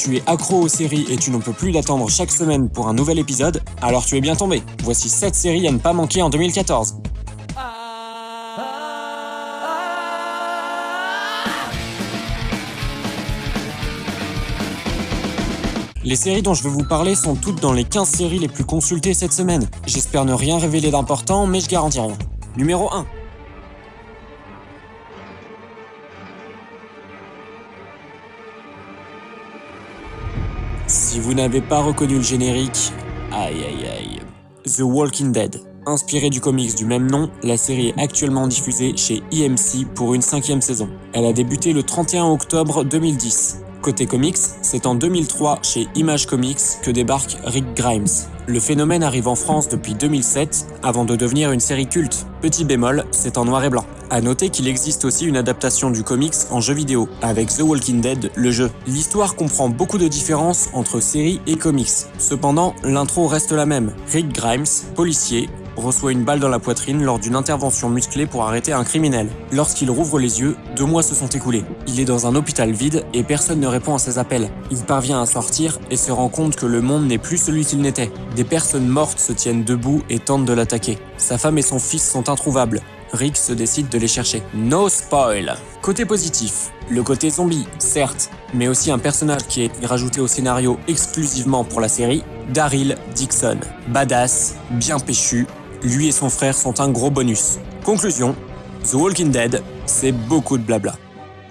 Tu es accro aux séries et tu ne peux plus d'attendre chaque semaine pour un nouvel épisode, alors tu es bien tombé. Voici 7 séries à ne pas manquer en 2014. Les séries dont je vais vous parler sont toutes dans les 15 séries les plus consultées cette semaine. J'espère ne rien révéler d'important, mais je garantis rien. Numéro 1. Si vous n'avez pas reconnu le générique, aïe aïe aïe. The Walking Dead. Inspirée du comics du même nom, la série est actuellement diffusée chez EMC pour une 5e saison. Elle a débuté le 31 octobre 2010. Côté comics, c'est en 2003 chez Image Comics que débarque Rick Grimes. Le phénomène arrive en France depuis 2007 avant de devenir une série culte. Petit bémol, c'est en noir et blanc. À noter qu'il existe aussi une adaptation du comics en jeu vidéo, avec The Walking Dead, le jeu. L'histoire comprend beaucoup de différences entre série et comics. Cependant, l'intro reste la même. Rick Grimes, policier, reçoit une balle dans la poitrine lors d'une intervention musclée pour arrêter un criminel. Lorsqu'il rouvre les yeux, 2 mois se sont écoulés. Il est dans un hôpital vide et personne ne répond à ses appels. Il parvient à sortir et se rend compte que le monde n'est plus celui qu'il n'était. Des personnes mortes se tiennent debout et tentent de l'attaquer. Sa femme et son fils sont introuvables. Rick se décide de les chercher. No spoil. Côté positif, le côté zombie, certes, mais aussi un personnage qui est rajouté au scénario exclusivement pour la série, Daryl Dixon. Badass, bien péchu, lui et son frère sont un gros bonus. Conclusion, The Walking Dead, c'est beaucoup de blabla.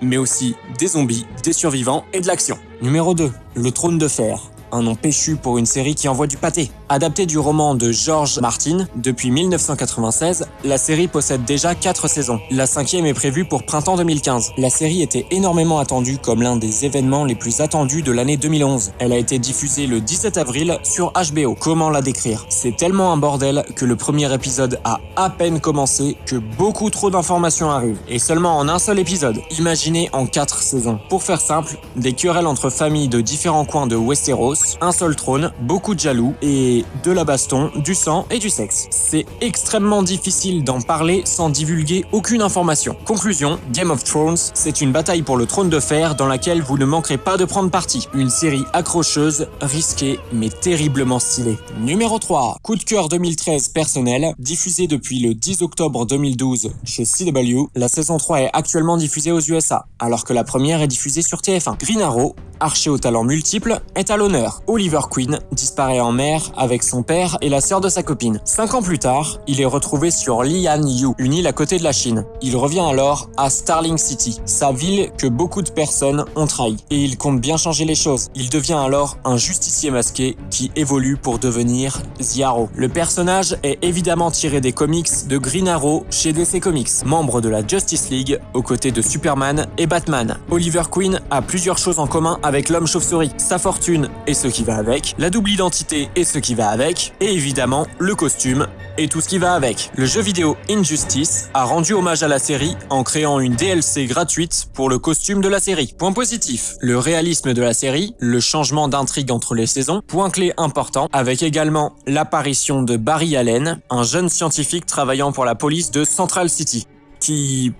Mais aussi des zombies, des survivants et de l'action. Numéro 2, Le Trône de Fer. Un nom péchu pour une série qui envoie du pâté. Adaptée du roman de George Martin, depuis 1996, la série possède déjà 4 saisons. La 5e est prévue pour printemps 2015. La série était énormément attendue comme l'un des événements les plus attendus de l'année 2011. Elle a été diffusée le 17 avril sur HBO. Comment la décrire ? C'est tellement un bordel que le premier épisode a à peine commencé que beaucoup trop d'informations arrivent. Et seulement en un seul épisode. Imaginez en 4 saisons. Pour faire simple, des querelles entre familles de différents coins de Westeros, un seul trône, beaucoup de jaloux et de la baston, du sang et du sexe. C'est extrêmement difficile d'en parler sans divulguer aucune information. Conclusion, Game of Thrones, c'est une bataille pour le trône de fer dans laquelle vous ne manquerez pas de prendre parti. Une série accrocheuse, risquée, mais terriblement stylée. Numéro 3, coup de cœur 2013 personnel, diffusé depuis le 10 octobre 2012 chez CW, la saison 3 est actuellement diffusée aux USA, alors que la première est diffusée sur TF1. Green Arrow, archer aux talents multiples, est à l'honneur. Oliver Queen disparaît en mer avec son père et la sœur de sa copine. 5 ans plus tard, il est retrouvé sur Lian Yu, une île à côté de la Chine. Il revient alors à Starling City, sa ville que beaucoup de personnes ont trahi. Et il compte bien changer les choses. Il devient alors un justicier masqué qui évolue pour devenir The Arrow. Le personnage est évidemment tiré des comics de Green Arrow chez DC Comics, membre de la Justice League aux côtés de Superman et Batman. Oliver Queen a plusieurs choses en commun avec l'homme chauve-souris, sa fortune et ce qui va avec, la double identité et ce qui va avec, et évidemment le costume et tout ce qui va avec. Le jeu vidéo Injustice a rendu hommage à la série en créant une DLC gratuite pour le costume de la série. Point positif, le réalisme de la série, le changement d'intrigue entre les saisons, point clé important, avec également l'apparition de Barry Allen, un jeune scientifique travaillant pour la police de Central City, qui...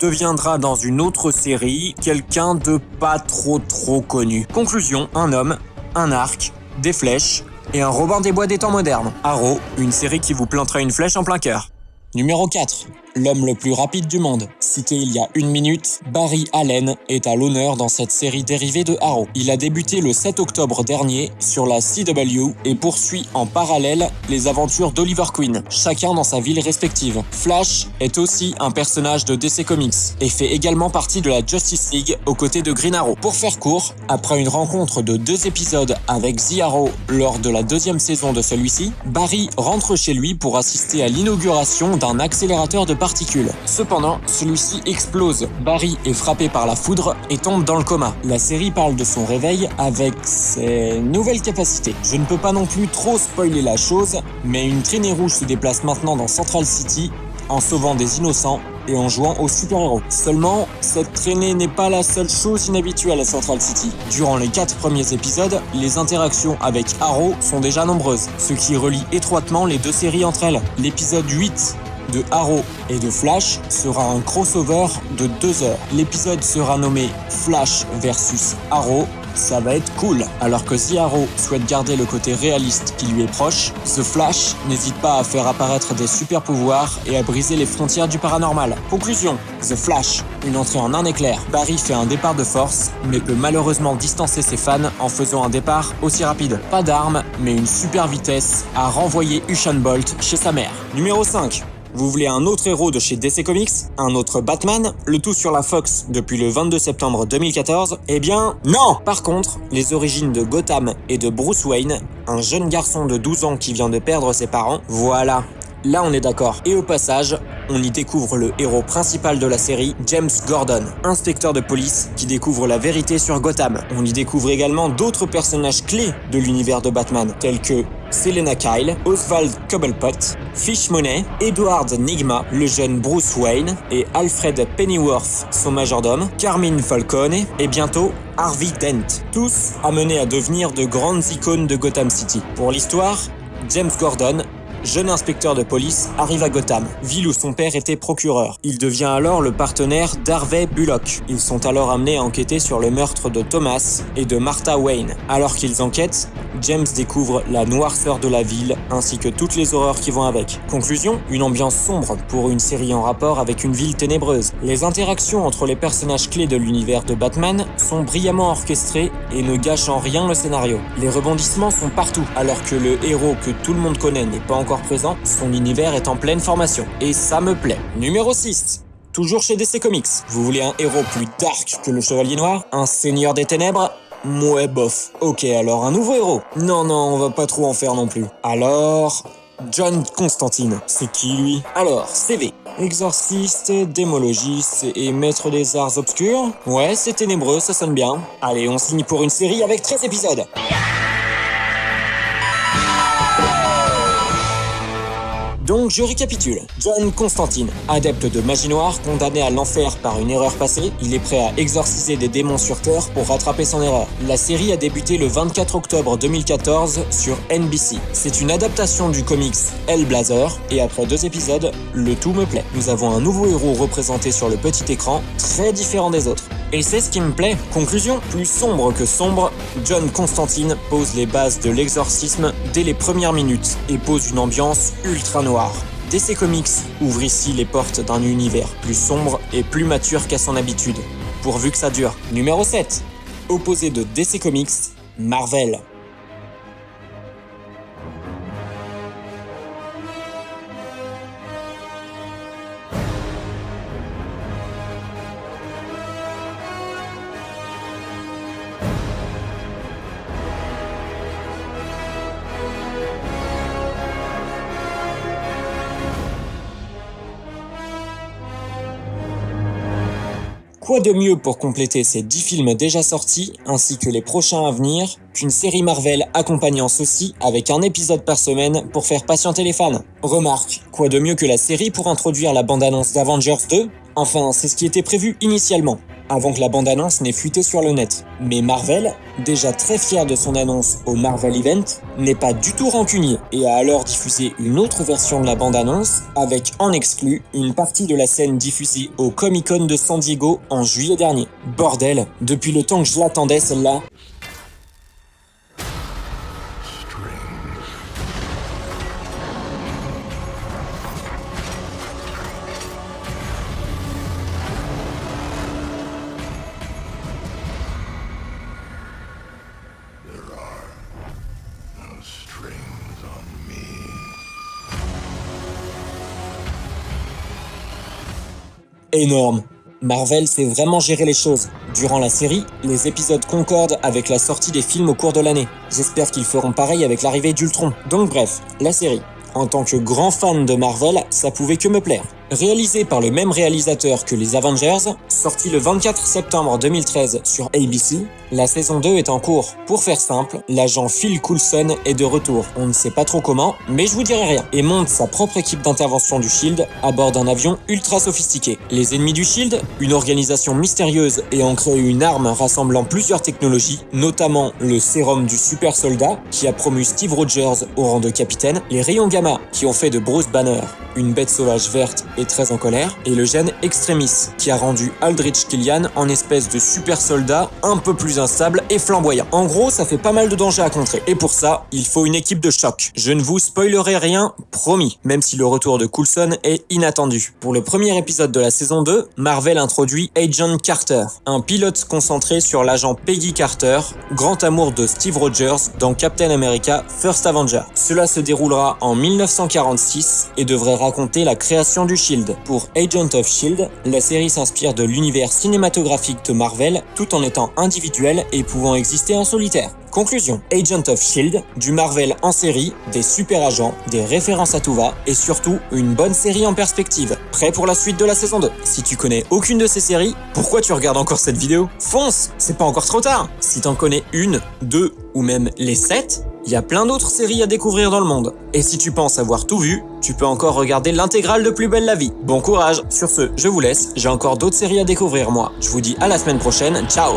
deviendra dans une autre série quelqu'un de pas trop connu. Conclusion, un homme, un arc, des flèches et un Robin des Bois des temps modernes. Arrow, une série qui vous plantera une flèche en plein cœur. Numéro 4. L'homme le plus rapide du monde. Cité il y a 1 minute, Barry Allen est à l'honneur dans cette série dérivée de Arrow. Il a débuté le 7 octobre dernier sur la CW et poursuit en parallèle les aventures d'Oliver Queen, chacun dans sa ville respective. Flash est aussi un personnage de DC Comics et fait également partie de la Justice League aux côtés de Green Arrow. Pour faire court, après une rencontre de 2 épisodes avec The Arrow lors de la 2e saison de celui-ci, Barry rentre chez lui pour assister à l'inauguration d'un accélérateur de particules. Cependant, celui-ci explose. Barry est frappé par la foudre et tombe dans le coma. La série parle de son réveil avec ses nouvelles capacités. Je ne peux pas non plus trop spoiler la chose, mais une traînée rouge se déplace maintenant dans Central City en sauvant des innocents et en jouant aux super-héros. Seulement, cette traînée n'est pas la seule chose inhabituelle à Central City. Durant les 4 premiers épisodes, les interactions avec Arrow sont déjà nombreuses, ce qui relie étroitement les 2 séries entre elles. L'épisode 8 de Arrow et de Flash sera un crossover de 2 heures. L'épisode sera nommé Flash versus Arrow ça va être cool. Alors que The Arrow souhaite garder le côté réaliste qui lui est proche, The Flash n'hésite pas à faire apparaître des super pouvoirs et à briser les frontières du paranormal. Conclusion, The Flash, une entrée en un éclair. Barry fait un départ de force, mais peut malheureusement distancer ses fans en faisant un départ aussi rapide. Pas d'armes, mais une super vitesse à renvoyer Usain Bolt chez sa mère. Numéro 5. Vous voulez un autre héros de chez DC Comics? Un autre Batman? Le tout sur la Fox depuis le 22 septembre 2014? Eh bien, non! Par contre, les origines de Gotham et de Bruce Wayne, un jeune garçon de 12 ans qui vient de perdre ses parents, voilà. Là, on est d'accord. Et au passage, on y découvre le héros principal de la série, James Gordon, inspecteur de police qui découvre la vérité sur Gotham. On y découvre également d'autres personnages clés de l'univers de Batman, tels que Selena Kyle, Oswald Cobblepot, Fish Money, Edward Nygma, le jeune Bruce Wayne, et Alfred Pennyworth, son majordome, Carmine Falcone, et bientôt Harvey Dent. Tous amenés à devenir de grandes icônes de Gotham City. Pour l'histoire, James Gordon, jeune inspecteur de police, arrive à Gotham, ville où son père était procureur. Il devient alors le partenaire d'Harvey Bullock. Ils sont alors amenés à enquêter sur le meurtre de Thomas et de Martha Wayne. Alors qu'ils enquêtent, James découvre la noirceur de la ville ainsi que toutes les horreurs qui vont avec. Conclusion, une ambiance sombre pour une série en rapport avec une ville ténébreuse. Les interactions entre les personnages clés de l'univers de Batman sont brillamment orchestrées et ne gâchent en rien le scénario. Les rebondissements sont partout, alors que le héros que tout le monde connaît n'est pas encore présent, son univers est en pleine formation. Et ça me plaît. Numéro 6. Toujours chez DC Comics. Vous voulez un héros plus dark que le Chevalier Noir? Un seigneur des ténèbres? Mouais, bof. Ok, alors un nouveau héros? Non, on va pas trop en faire non plus. Alors... John Constantine. C'est qui, lui? Alors, CV. Exorciste, démologiste et maître des arts obscurs? Ouais, c'est ténébreux, ça sonne bien. Allez, on signe pour une série avec 13 épisodes. Donc je récapitule. John Constantine, adepte de magie noire, condamné à l'enfer par une erreur passée, il est prêt à exorciser des démons sur Terre pour rattraper son erreur. La série a débuté le 24 octobre 2014 sur NBC. C'est une adaptation du comics Hellblazer, et après 2 épisodes, le tout me plaît. Nous avons un nouveau héros représenté sur le petit écran, très différent des autres. Et c'est ce qui me plaît. Conclusion, plus sombre que sombre, John Constantine pose les bases de l'exorcisme dès les premières minutes et pose une ambiance ultra noire. DC Comics ouvre ici les portes d'un univers plus sombre et plus mature qu'à son habitude, pourvu que ça dure. Numéro 7. Opposé de DC Comics, Marvel. Quoi de mieux pour compléter ces 10 films déjà sortis, ainsi que les prochains à venir, qu'une série Marvel accompagnant ceux-ci avec un épisode par semaine pour faire patienter les fans? Remarque, quoi de mieux que la série pour introduire la bande-annonce d'Avengers 2? Enfin, c'est ce qui était prévu initialement, avant que la bande-annonce n'ait fuité sur le net. Mais Marvel, déjà très fier de son annonce au Marvel Event, n'est pas du tout rancunier et a alors diffusé une autre version de la bande-annonce avec en exclu une partie de la scène diffusée au Comic-Con de San Diego en juillet dernier. Bordel, depuis le temps que je l'attendais celle-là. Énorme. Marvel sait vraiment gérer les choses. Durant la série, les épisodes concordent avec la sortie des films au cours de l'année. J'espère qu'ils feront pareil avec l'arrivée d'Ultron. Donc bref, la série. En tant que grand fan de Marvel, ça pouvait que me plaire. Réalisé par le même réalisateur que les Avengers, sorti le 24 septembre 2013 sur ABC, la saison 2 est en cours. Pour faire simple, l'agent Phil Coulson est de retour. On ne sait pas trop comment, mais je vous dirai rien. Et monte sa propre équipe d'intervention du SHIELD à bord d'un avion ultra sophistiqué. Les ennemis du SHIELD, une organisation mystérieuse ayant créé une arme rassemblant plusieurs technologies, notamment le sérum du super soldat qui a promu Steve Rogers au rang de capitaine, les rayons gamma qui ont fait de Bruce Banner une bête sauvage verte et très en colère, et le gène Extremis, qui a rendu Aldrich Killian en espèce de super soldat un peu plus instable et flamboyant. En gros, ça fait pas mal de dangers à contrer, et pour ça, il faut une équipe de choc. Je ne vous spoilerai rien, promis, même si le retour de Coulson est inattendu. Pour le premier épisode de la saison 2, Marvel introduit Agent Carter, un pilote concentré sur l'agent Peggy Carter, grand amour de Steve Rogers dans Captain America First Avenger. Cela se déroulera en 1946 et devrait raconter la création du Shield. Pour Agent of Shield, la série s'inspire de l'univers cinématographique de Marvel tout en étant individuel et pouvant exister en solitaire. Conclusion, Agent of Shield, du Marvel en série, des super agents, des références à tout va et surtout une bonne série en perspective. Prêt pour la suite de la saison 2? Si tu connais aucune de ces séries, pourquoi tu regardes encore cette vidéo? Fonce, c'est pas encore trop tard. Si t'en connais une, deux ou même les 7, il y a plein d'autres séries à découvrir dans le monde. Et si tu penses avoir tout vu, tu peux encore regarder l'intégrale de Plus belle la vie. Bon courage. Sur ce, je vous laisse, j'ai encore d'autres séries à découvrir moi. Je vous dis à la semaine prochaine, ciao.